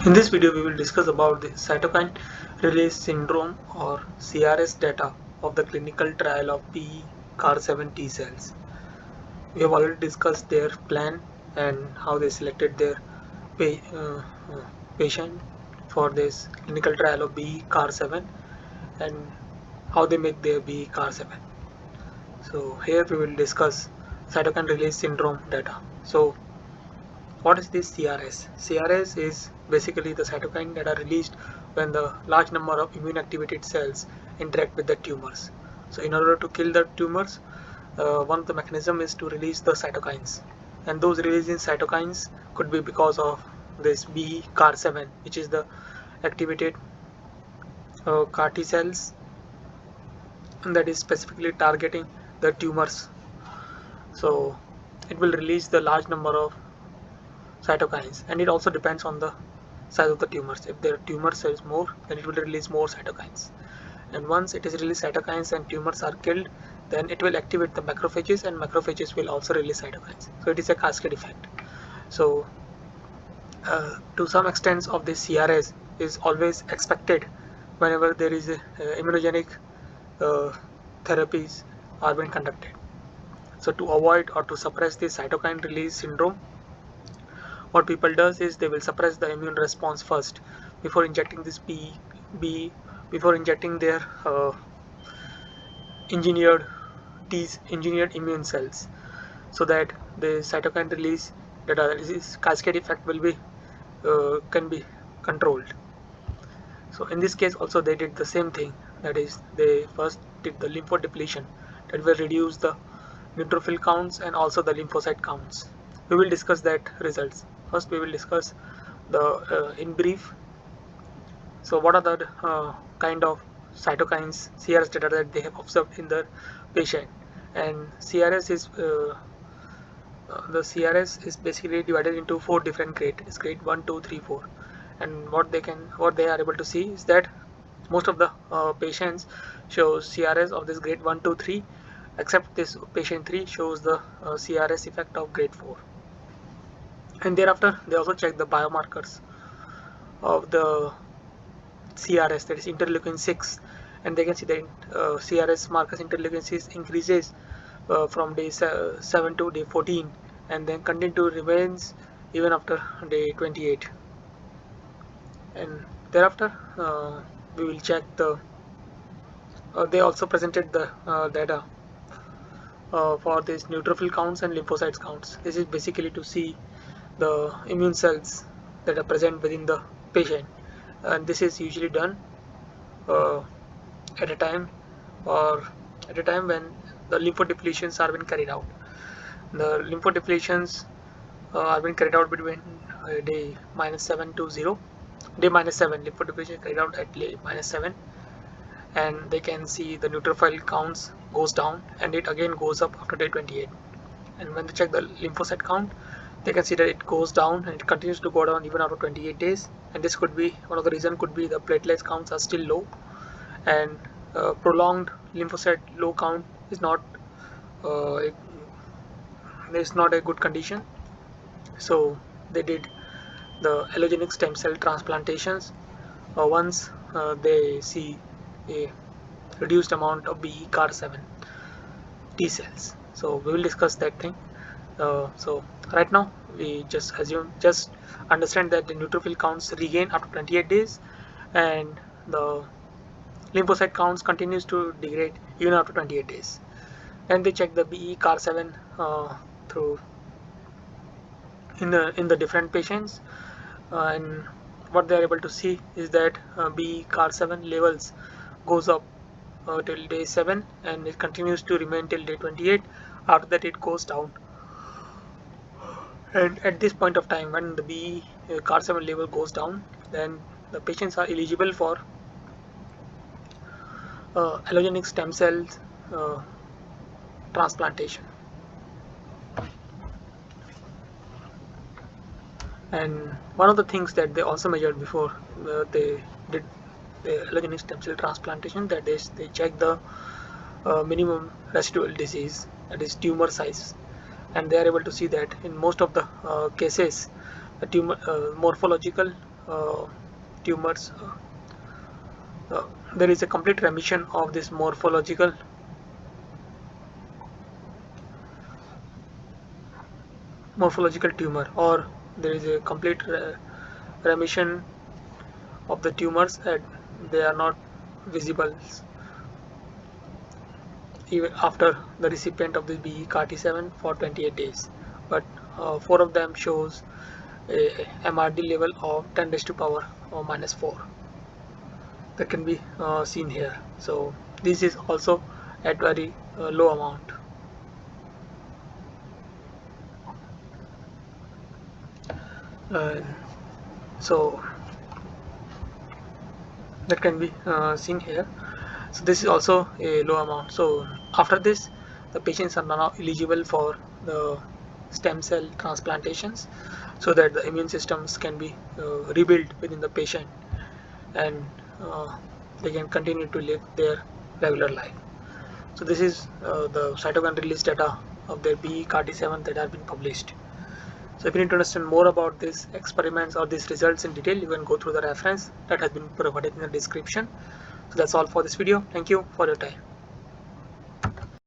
In this video, we will discuss about the cytokine release syndrome or CRS data of the clinical trial of BE-CAR7 T cells. We have already discussed their plan and how they selected their pa patient for this clinical trial of BE-CAR7 and how they make their BE-CAR7. So here we will discuss cytokine release syndrome data. So what is this CRS? CRS is basically the cytokine that are released when the large number of immune activated cells interact with the tumors. So in order to kill the tumors, one of the mechanism is to release the cytokines, and those releasing cytokines could be because of this BE-CAR7, which is the activated CAR T cells that is specifically targeting the tumors. So it will release the large number of cytokines, and it also depends on the size of the tumors. If the tumor size more, then it will release more cytokines, and once it is released cytokines and tumors are killed, then it will activate the macrophages, and macrophages will also release cytokines. So it is a cascade effect. So to some extent of this CRS is always expected whenever there is a immunogenic uh, therapies are being conducted. So to avoid or to suppress the cytokine release syndrome, what people does is they will suppress the immune response first before injecting this B before injecting their engineered engineered immune cells, so that the cytokine release that this cascade effect will be can be controlled. So in this case also they did the same thing, that is they first did the lymphodepletion that will reduce the neutrophil counts and also the lymphocyte counts. We will discuss that results. First we will discuss the in brief. So what are the kind of cytokines CRS data that they have observed in the patient? And the CRS is basically divided into 4 different grades, grade 1, 2, 3, 4. And what they are able to see is that most of the patients shows CRS of this grade 1, 2, 3, except this patient 3 shows the CRS effect of grade 4. And thereafter they also check the biomarkers of the CRS, that is interleukin 6, and they can see that CRS markers interleukin 6 increases from day 7 to day 14, and then continue to remains even after day 28. And thereafter we will check the they also presented the data for these neutrophil counts and lymphocytes counts. This is basically to see the immune cells that are present within the patient, and this is usually done uh, at a time or at a time when the lymphodepletions are being carried out. The lymphodepletions are being carried out between day -7 to 0. Day -7 lymphodepletion carried out at day -7, and they can see the neutrophil counts goes down and it again goes up after day 28. And when they check the lymphocyte count, they can see that it goes down and it continues to go down even after 28 days. And this could be one of the reason could be the platelet counts are still low, and prolonged lymphocyte low count is not uh, a good condition. So they did the allogenic stem cell transplantations once they see a reduced amount of BE-CAR7 T cells. So we will discuss that thing. So right now we just understand that the neutrophil counts regain after 28 days, and the lymphocyte counts continues to degrade even after 28 days. And they check the BE-CAR7 through in the different patients, and what they are able to see is that BE-CAR7 levels goes up till day 7, and it continues to remain till day 28. After that it goes down, and at this point of time when the BE-CAR7 level goes down, then the patients are eligible for allogenic stem cells transplantation. And one of the things that they also measured before they did the allogenic stem cell transplantation, that is they check the minimum residual disease, that is tumor size, and they are able to see that in most of the cases the tumor morphological tumors, there is a complete remission of this morphological tumor, or there is a complete remission of the tumors and they are not visible even after the recipient of the BE-CAR7 for 28 days. But 4 of them shows a MRD level of 10 raised to power or minus 4 that can be seen here. So this is also at very low amount. Uh, so that can be seen here. So this is also a low amount. So after this, the patients are now eligible for the stem cell transplantations, so that the immune systems can be rebuilt within the patient, and they can continue to live their regular life. So this is the cytokine release data of their BE-CAR7 that have been published. So if you need to understand more about these experiments or these results in detail, you can go through the reference that has been provided in the description. So that's all for this video. Thank you for your time.